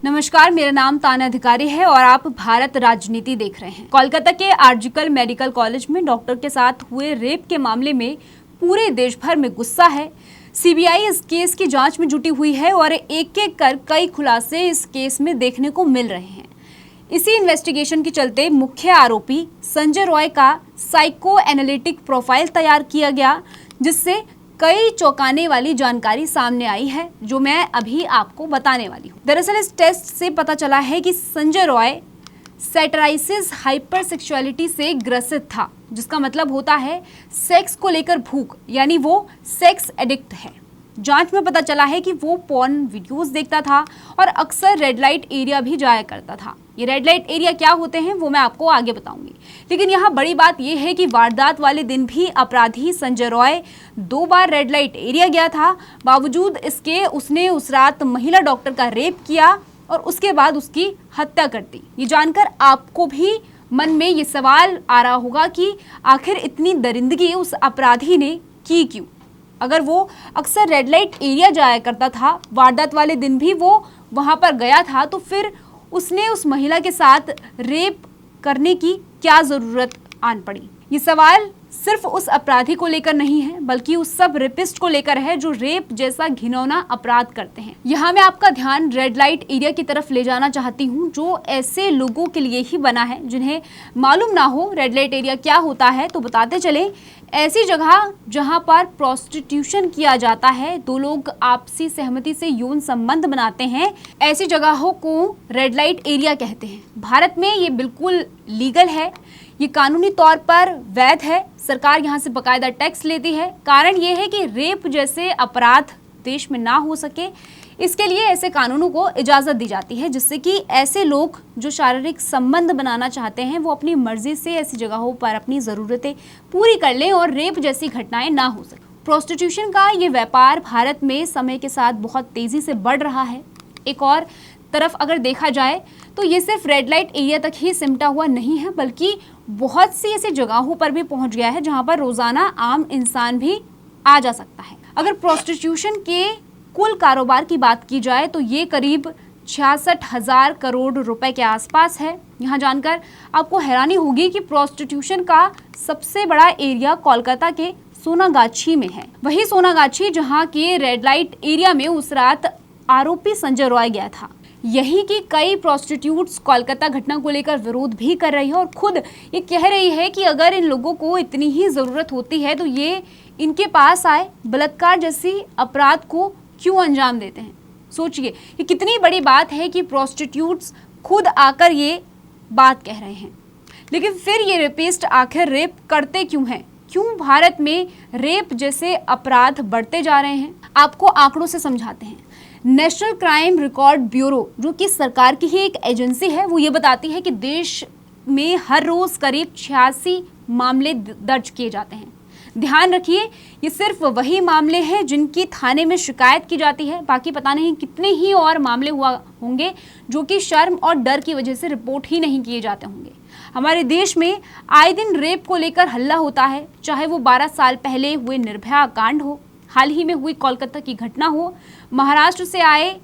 नमस्कार, मेरा नाम ताना अधिकारी है और आप भारत राजनीति देख रहे हैं। कोलकाता के आरजीकर मेडिकल कॉलेज में डॉक्टर के साथ हुए रेप के मामले में पूरे देश भर में गुस्सा है। सीबीआई इस केस की जांच में जुटी हुई है और एक एक कर कई खुलासे इस केस में देखने को मिल रहे हैं। इसी इन्वेस्टिगेशन के चलते मुख्य आरोपी संजय रॉय का साइको एनालिटिक प्रोफाइल तैयार किया गया, जिससे कई चौंकाने वाली जानकारी सामने आई है, जो मैं अभी आपको बताने वाली हूँ। दरअसल इस टेस्ट से पता चला है कि संजय रॉय सैटराइसिस हाइपरसेक्सुअलिटी से ग्रसित था, जिसका मतलब होता है सेक्स को लेकर भूख, यानी वो सेक्स एडिक्ट है। जांच में पता चला है कि वो पॉर्न वीडियोस देखता था और अक्सर रेड लाइट एरिया भी जाया करता था। ये रेड लाइट एरिया क्या होते हैं वो मैं आपको आगे बताऊंगी, लेकिन यहाँ बड़ी बात यह है कि वारदात वाले दिन भी अपराधी संजय रॉय 2 बार रेड लाइट एरिया गया था। बावजूद इसके उसने उस रात महिला डॉक्टर का रेप किया और उसके बाद उसकी हत्या कर दी। ये जानकर आपको भी मन में ये सवाल आ रहा होगा कि आखिर इतनी दरिंदगी उस अपराधी ने की क्यों। अगर वो अक्सर रेड लाइट एरिया जाया करता था, वारदात वाले दिन भी वो वहां पर गया था, तो फिर उसने उस महिला के साथ रेप करने की क्या जरूरत आन पड़ी। ये सवाल सिर्फ उस अपराधी को लेकर नहीं है, बल्कि उस सब रेपिस्ट को लेकर है जो रेप जैसा घिनौना अपराध करते हैं। यहाँ मैं आपका ध्यान रेड लाइट एरिया की तरफ ले जाना चाहती हूँ, जो ऐसे लोगों के लिए ही बना है जिन्हें मालूम ना हो रेड लाइट एरिया क्या होता है। तो बताते चले, ऐसी जगह जहाँ पर प्रोस्टिट्यूशन किया जाता है, 2 लोग आपसी सहमति से यौन संबंध बनाते हैं, ऐसी जगहों को रेड लाइट एरिया कहते हैं। भारत में ये बिल्कुल लीगल है, ये कानूनी तौर पर वैध है। सरकार यहाँ से बकायदा टैक्स लेती है। कारण ये है कि रेप जैसे अपराध देश में ना हो सके, इसके लिए ऐसे कानूनों को इजाज़त दी जाती है, जिससे कि ऐसे लोग जो शारीरिक संबंध बनाना चाहते हैं वो अपनी मर्जी से ऐसी जगहों पर अपनी ज़रूरतें पूरी कर लें और रेप जैसी घटनाएं ना हो सके। प्रोस्टिट्यूशन का ये व्यापार भारत में समय के साथ बहुत तेज़ी से बढ़ रहा है। एक और तरफ अगर देखा जाए तो ये सिर्फ रेड लाइट एरिया तक ही सिमटा हुआ नहीं है, बल्कि बहुत सी ऐसी जगहों पर भी पहुंच गया है जहां पर रोज़ाना आम इंसान भी आ जा सकता है। अगर प्रोस्टिट्यूशन के कुल कारोबार की बात की जाए तो ये करीब 66,000 करोड़ रुपए के आसपास है। यहाँ जानकर आपको हैरानी होगी कि प्रोस्टिट्यूशन का सबसे बड़ा एरिया कोलकाता के सोनागाछी में है। वही सोनागाछी जहाँ के रेड लाइट एरिया में उस रात आरोपी संजय रॉय गया था। यही कि कई प्रोस्टिट्यूट्स कोलकाता घटना को लेकर विरोध भी कर रही है और खुद ये कह रही है कि अगर इन लोगों को इतनी ही ज़रूरत होती है तो ये इनके पास आए बलात्कार जैसी अपराध को क्यों अंजाम देते हैं। सोचिए, ये कितनी बड़ी बात है कि प्रोस्टिट्यूट्स खुद आकर ये बात कह रहे हैं। लेकिन फिर ये रेपिस्ट आखिर रेप करते क्यों हैं? क्यों भारत में रेप जैसे अपराध बढ़ते जा रहे हैं? आपको आंकड़ों से समझाते हैं। नेशनल क्राइम रिकॉर्ड ब्यूरो, जो कि सरकार की ही एक एजेंसी है, वो ये बताती है कि देश में हर रोज़ करीब 86 मामले दर्ज किए जाते हैं। ध्यान रखिए, ये सिर्फ वही मामले हैं जिनकी थाने में शिकायत की जाती है। बाकी पता नहीं कितने ही और मामले हुआ होंगे जो कि शर्म और डर की वजह से रिपोर्ट ही नहीं किए जाते होंगे। हमारे देश में आए दिन रेप को लेकर हल्ला होता है, चाहे वो 12 साल पहले हुए निर्भया कांड हो, हाल ही में हुई कोलकाता की घटना हो, महाराष्ट्र से आए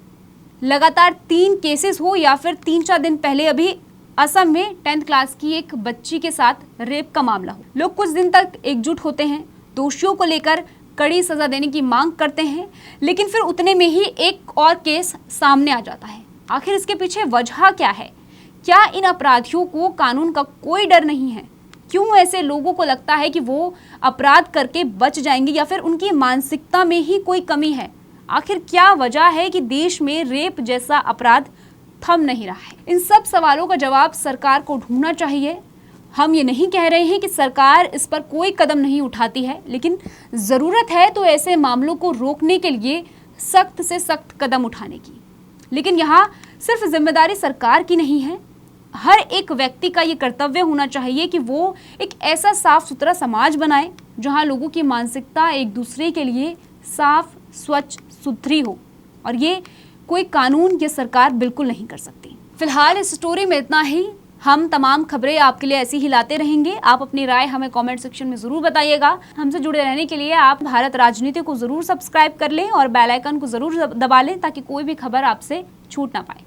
लगातार 3 केसेस हो, या फिर 3-4 दिन पहले अभी असम में 10th क्लास की एक बच्ची के साथ रेप का मामला हो। लोग कुछ दिन तक एकजुट होते हैं, दोषियों को लेकर कड़ी सजा देने की मांग करते हैं, लेकिन फिर उतने में ही एक और केस सामने आ जाता है। आखिर इसके पीछे वजह क्या है? क्या इन अपराधियों को कानून का कोई डर नहीं है? क्यों ऐसे लोगों को लगता है कि वो अपराध करके बच जाएंगे, या फिर उनकी मानसिकता में ही कोई कमी है? आखिर क्या वजह है कि देश में रेप जैसा अपराध थम नहीं रहा है? इन सब सवालों का जवाब सरकार को ढूंढना चाहिए। हम ये नहीं कह रहे हैं कि सरकार इस पर कोई कदम नहीं उठाती है, लेकिन ज़रूरत है तो ऐसे मामलों को रोकने के लिए सख्त से सख्त कदम उठाने की। लेकिन यहाँ सिर्फ जिम्मेदारी सरकार की नहीं है, हर एक व्यक्ति का ये कर्तव्य होना चाहिए कि वो एक ऐसा साफ सुथरा समाज बनाए जहाँ लोगों की मानसिकता एक दूसरे के लिए साफ, स्वच्छ, सुथरी हो, और ये कोई कानून या सरकार बिल्कुल नहीं कर सकती। फिलहाल इस स्टोरी में इतना ही। हम तमाम खबरें आपके लिए ऐसी ही लाते रहेंगे। आप अपनी राय हमें कमेंट सेक्शन में ज़रूर बताइएगा। हमसे जुड़े रहने के लिए आप भारत राजनीति को ज़रूर सब्सक्राइब कर लें और बेल आइकन को ज़रूर दबा लें, ताकि कोई भी खबर आपसे छूट ना पाए।